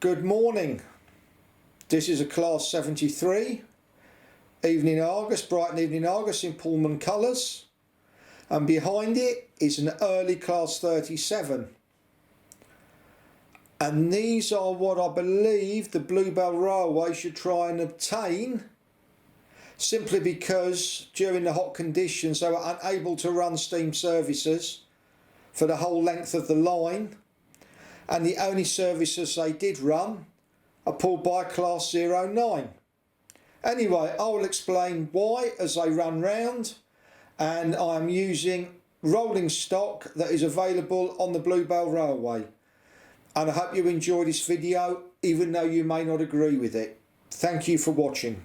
Good morning. This is a Class 73 Evening Argus, Brighton Evening Argus in Pullman colours, and behind it is an early Class 37, and these are what I believe the Bluebell Railway should try and obtain, simply because during the hot conditions they were unable to run steam services for the whole length of the line, and the only services they did run are pulled by Class 09. Anyway, I will explain why as they run round, and I am using rolling stock that is available on the Bluebell Railway, and I hope you enjoy this video even though you may not agree with it. Thank you for watching.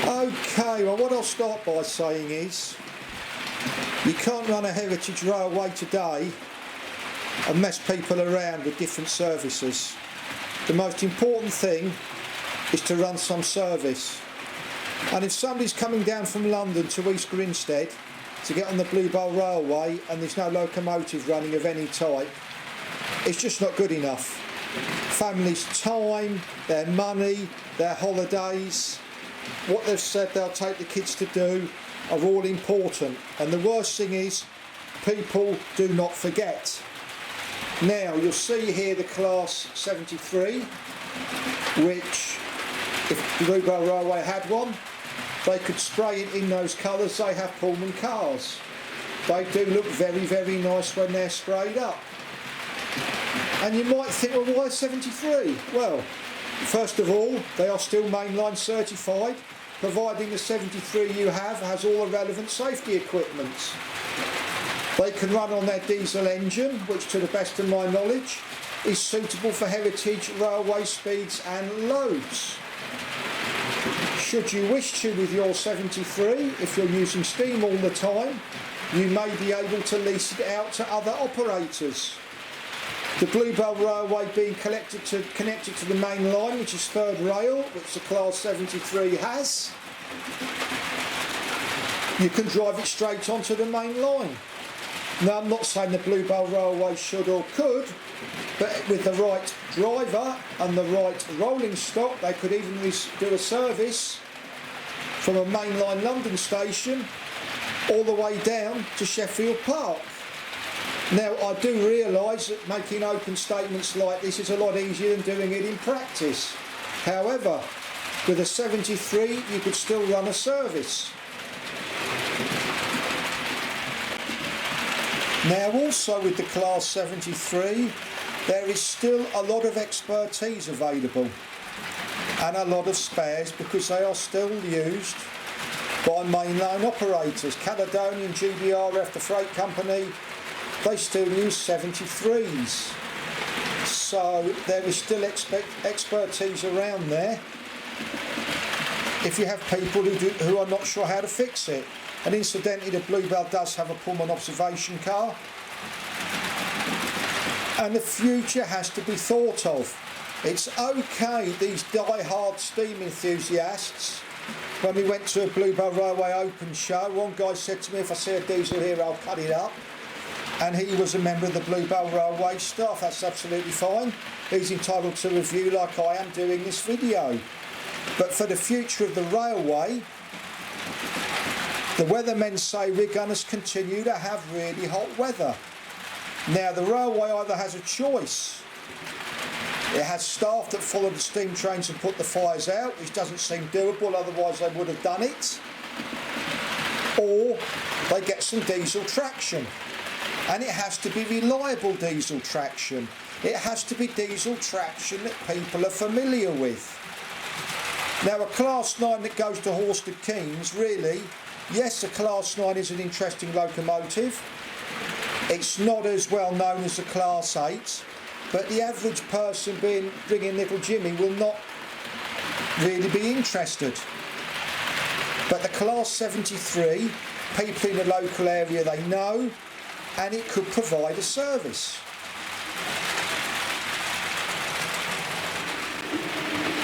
Okay, well, what I'll start by saying is you can't run a heritage railway today and mess people around with different services. The most important thing is to run some service. And if somebody's coming down from London to East Grinstead to get on the Bluebell Railway and there's no locomotive running of any type, it's just not good enough. Families' time, their money, their holidays, what they've said they'll take the kids to do are all important, and the worst thing is people do not forget. Now you'll see here the Class 73, which if the Bluebell Railway had one, they could spray it in those colours they have Pullman cars. They do look very, very nice when they're sprayed up. And you might think, well, why 73? Well, first of all, they are still mainline certified, providing the 73 you have has all the relevant safety equipment. They can run on their diesel engine, which to the best of my knowledge is suitable for heritage railway speeds and loads. Should you wish to with your 73, if you're using steam all the time, you may be able to lease it out to other operators. The Bluebell Railway being connected to the main line, which is third rail, which the Class 73 has, you can drive it straight onto the main line. Now, I'm not saying the Bluebell Railway should or could, but with the right driver and the right rolling stock, they could even do a service from a mainline London station all the way down to Sheffield Park. Now, I do realise that making open statements like this is a lot easier than doing it in practice. However, with a 73 you could still run a service. Now, also with the Class 73 there is still a lot of expertise available and a lot of spares, because they are still used by mainline operators. Caledonian, GBRF, the freight company, they still use 73s. So there is still expertise around there if you have people who are not sure how to fix it. And incidentally, the Bluebell does have a Pullman observation car, and the future has to be thought of. It's okay, these die-hard steam enthusiasts, when we went to a Bluebell Railway open show, one guy said to me, if I see a diesel here I'll cut it up. And he was a member of the Bluebell Railway staff. That's absolutely fine. He's entitled to review like I am doing this video. But for the future of the railway, the weathermen say we're going to continue to have really hot weather. Now, the railway either has a choice. It has staff that follow the steam trains and put the fires out, which doesn't seem doable, otherwise they would have done it. Or they get some diesel traction. And it has to be reliable diesel traction. It has to be diesel traction that people are familiar with. Now, a Class 9 that goes to Horsted Keynes, really, yes, a Class 9 is an interesting locomotive. It's not as well known as a Class 8, but the average person bringing little Jimmy will not really be interested. But the Class 73, people in the local area, they know, and it could provide a service.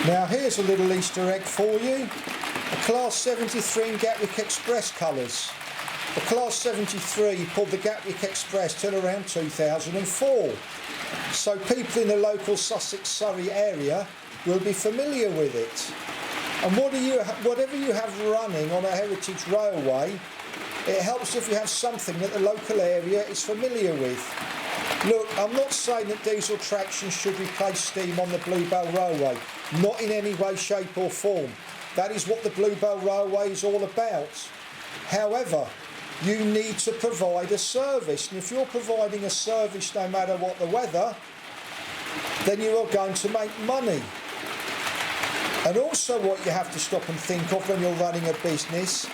Now, here's a little Easter egg for you. A Class 73 in Gatwick Express colours. The Class 73 pulled the Gatwick Express till around 2004. So people in the local Sussex-Surrey area will be familiar with it. And whatever you have running on a heritage railway, it helps if you have something that the local area is familiar with. Look, I'm not saying that diesel traction should replace steam on the Bluebell Railway. Not in any way, shape or form. That is what the Bluebell Railway is all about. However, you need to provide a service, and if you're providing a service no matter what the weather, then you are going to make money. And also what you have to stop and think of when you're running a business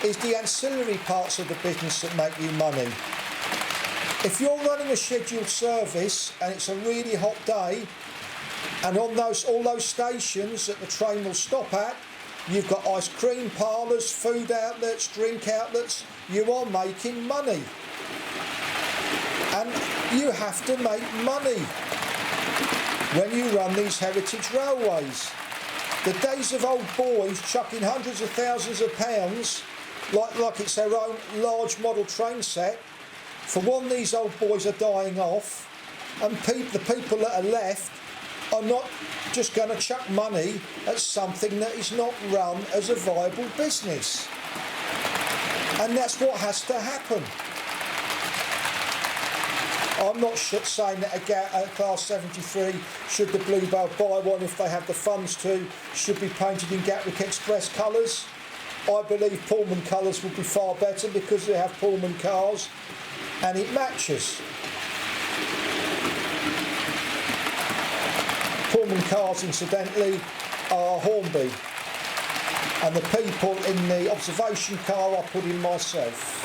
is the ancillary parts of the business that make you money. If you're running a scheduled service and it's a really hot day, and on all those stations that the train will stop at, you've got ice cream parlours, food outlets, drink outlets, you are making money. And you have to make money when you run these heritage railways. The days of old boys chucking hundreds of thousands of pounds like it's their own large model train set, for one, these old boys are dying off, and the people that are left are not just going to chuck money at something that is not run as a viable business. And that's what has to happen. I'm not saying that a Class 73, should the Bluebell buy one if they have the funds to, should be painted in Gatwick Express colours. I believe Pullman colours would be far better because they have Pullman cars and it matches. Pullman cars, incidentally, are Hornby, and the people in the observation car I put in myself.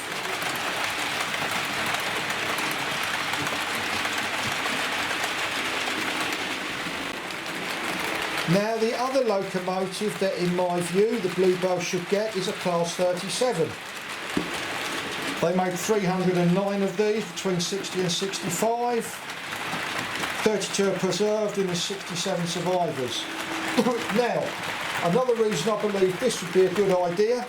Now, the other locomotive that, in my view, the Bluebell should get is a Class 37. They made 309 of these between 60 and 65. 32 are preserved and there's 67 survivors. Now, another reason I believe this would be a good idea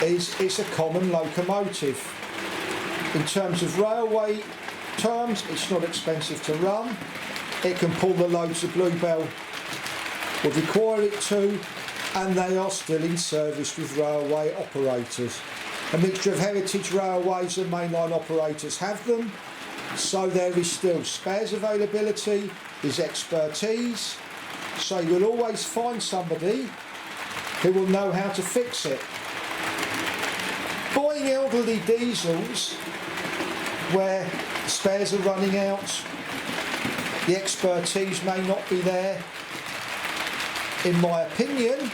is it's a common locomotive. In terms of railway terms, it's not expensive to run. It can pull the loads the Bluebell would require it to, and they are still in service with railway operators. A mixture of heritage railways and mainline operators have them, so there is still spares availability, there's expertise, so you'll always find somebody who will know how to fix it. Buying elderly diesels where spares are running out, the expertise may not be there, in my opinion,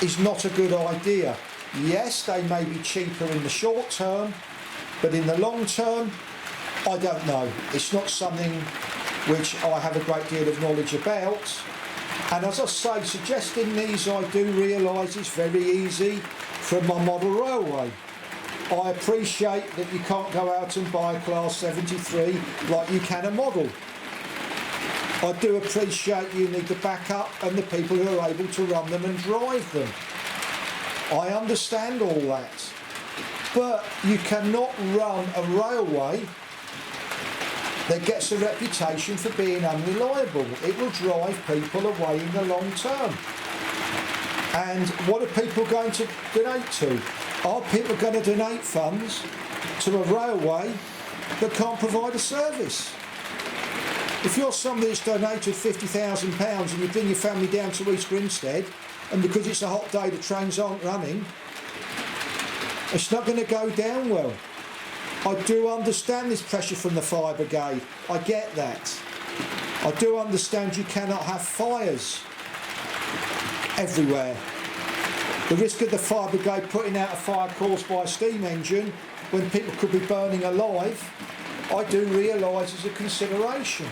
is not a good idea. Yes, they may be cheaper in the short term, but in the long term, I don't know. It's not something which I have a great deal of knowledge about. And as I say, suggesting these, I do realise it's very easy from my model railway. I appreciate that you can't go out and buy a Class 73 like you can a model. I do appreciate you need the backup and the people who are able to run them and drive them. I understand all that. But you cannot run a railway that gets a reputation for being unreliable. It will drive people away in the long term. And what are people going to donate to? Are people going to donate funds to a railway that can't provide a service? If you're somebody that's donated £50,000 and you bring your family down to East Grinstead, and because it's a hot day the trains aren't running, it's not going to go down well. I do understand this pressure from the fire brigade. I get that. I do understand you cannot have fires everywhere. The risk of the fire brigade putting out a fire caused by a steam engine when people could be burning alive, I do realise is a consideration.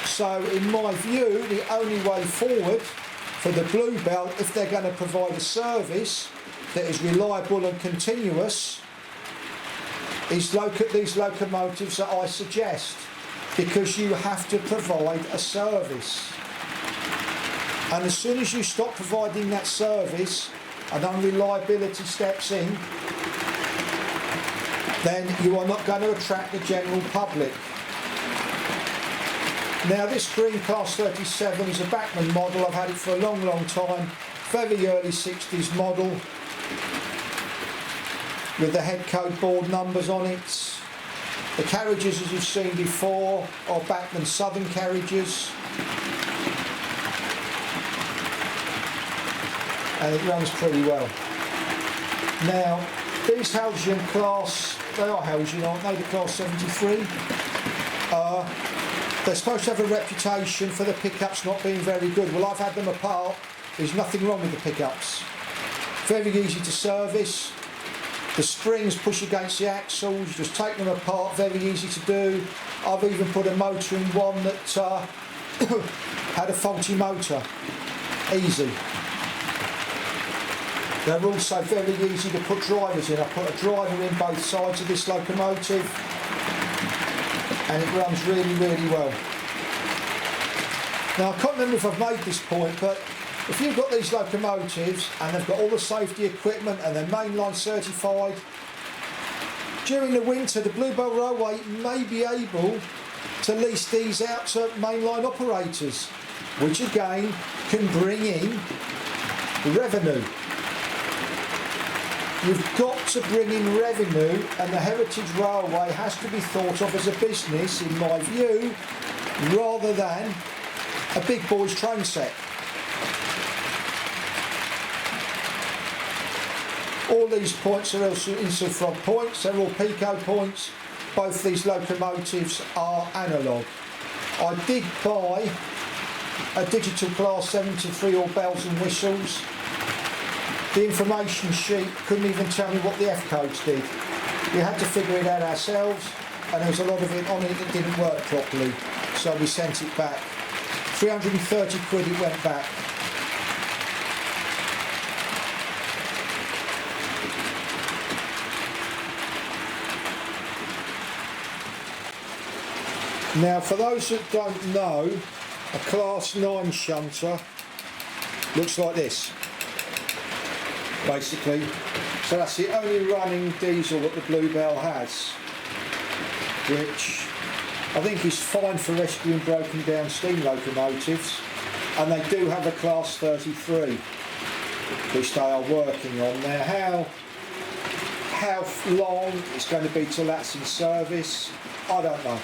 So in my view, the only way forward for the Bluebell, if they're going to provide a service that is reliable and continuous, is look at these locomotives that I suggest, because you have to provide a service. And as soon as you stop providing that service, and unreliability steps in, then you are not going to attract the general public. Now this green Class 37 is a Bachmann model. I've had it for a long, long time. Very early 60s model with the head code board numbers on it. The carriages, as you've seen before, are Bachmann Southern carriages. And it runs pretty well. Now, these Halcyon class, they are Halcyon, aren't they, the Class 73? They're supposed to have a reputation for the pickups not being very good. Well, I've had them apart. There's nothing wrong with the pickups. Very easy to service. The springs push against the axles. You just take them apart, very easy to do. I've even put a motor in one that had a faulty motor. Easy. They're also very easy to put drivers in. I put a driver in both sides of this locomotive and it runs really, really well. Now I can't remember if I've made this point, but if you've got these locomotives and they've got all the safety equipment and they're mainline certified, during the winter the Bluebell Railway may be able to lease these out to mainline operators, which again can bring in revenue. You've got to bring in revenue, and the Heritage Railway has to be thought of as a business, in my view, rather than a big boys train set. All these points are also insufront points, they're all Pico points. Both these locomotives are analogue. I did buy a digital Class 73 or bells and whistles. The information sheet couldn't even tell me what the F codes did. We had to figure it out ourselves, and there was a lot of it on it that didn't work properly, so we sent it back. 330 quid it went back. Now, for those that don't know, a Class 9 shunter looks like this, basically. So that's the only running diesel that the Bluebell has, which I think is fine for rescuing broken down steam locomotives. And they do have a Class 33, which they are working on. Now, how long it's going to be till that's in service, I don't know.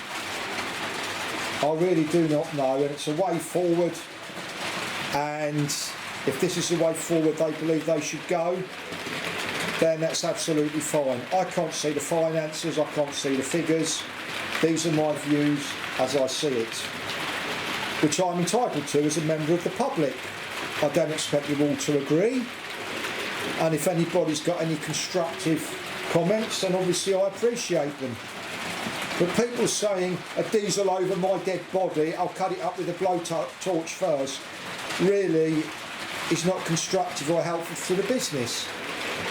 I really do not know, and it's a way forward, and if this is the way forward they believe they should go, then that's absolutely fine. I can't see the finances, I can't see the figures. These are my views as I see it, which I'm entitled to as a member of the public. I don't expect you all to agree, and if anybody's got any constructive comments, then obviously I appreciate them. But people saying a diesel over my dead body, I'll cut it up with a blowtorch first, really is not constructive or helpful to the business.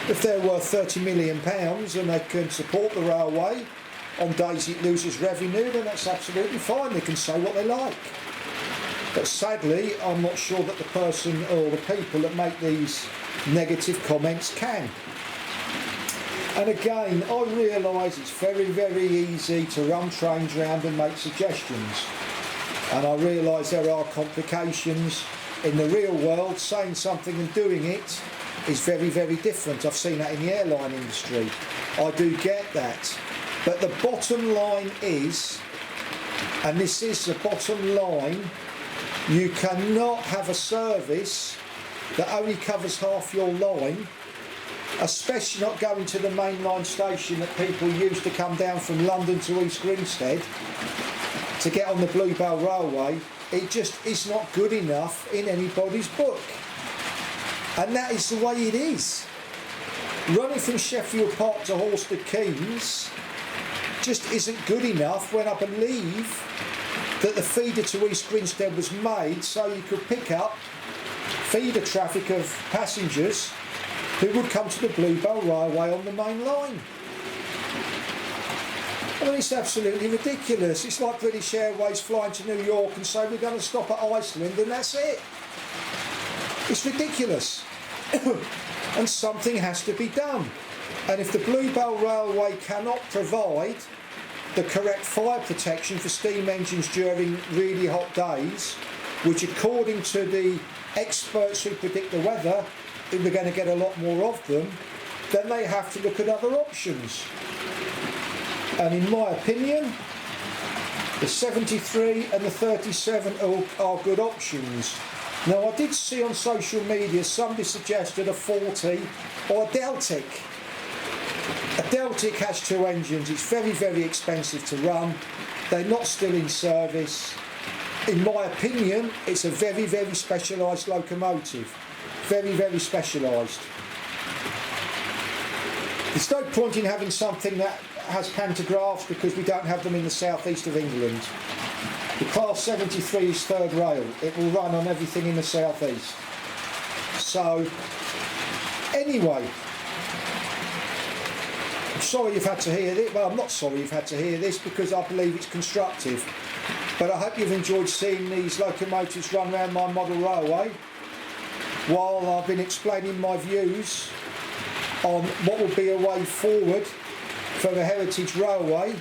If they're worth £30 million and they can support the railway on days it loses revenue, then that's absolutely fine. They can say what they like. But sadly, I'm not sure that the person or the people that make these negative comments can. And again, I realise it's very, very easy to run trains round and make suggestions. And I realise there are complications. In the real world, saying something and doing it is very, very different. I've seen that in the airline industry. I do get that. But the bottom line is, and this is the bottom line, you cannot have a service that only covers half your line, especially not going to the mainline station that people use to come down from London to East Grinstead to get on the Bluebell Railway. It just is not good enough in anybody's book. And that is the way it is. Running from Sheffield Park to Horsted Keynes just isn't good enough, when I believe that the feeder to East Grinstead was made so you could pick up feeder traffic of passengers who would come to the Bluebell Railway on the main line. I mean, it's absolutely ridiculous. It's like British Airways flying to New York and say we're going to stop at Iceland and that's it. It's ridiculous. and something has to be done. And if the Bluebell Railway cannot provide the correct fire protection for steam engines during really hot days, which according to the experts who predict the weather, we're going to get a lot more of them, then they have to look at other options. And in my opinion, the 73 and the 37 are good options. Now, I did see on social media somebody suggested a 40 or a Deltic. A Deltic has two engines. It's very, very expensive to run. They're not still in service. In my opinion, it's a very, very specialised locomotive. Very, very specialised. There's no point in having something that has pantographs because we don't have them in the southeast of England. The Class 73 is third rail. It will run on everything in the southeast. So, anyway, I'm sorry you've had to hear this. Well, I'm not sorry you've had to hear this because I believe it's constructive. But I hope you've enjoyed seeing these locomotives run around my model railway while I've been explaining my views on what will be a way forward for the heritage railway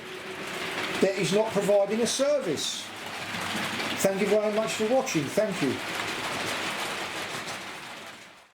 that is not providing a service. Thank you very much for watching. Thank you.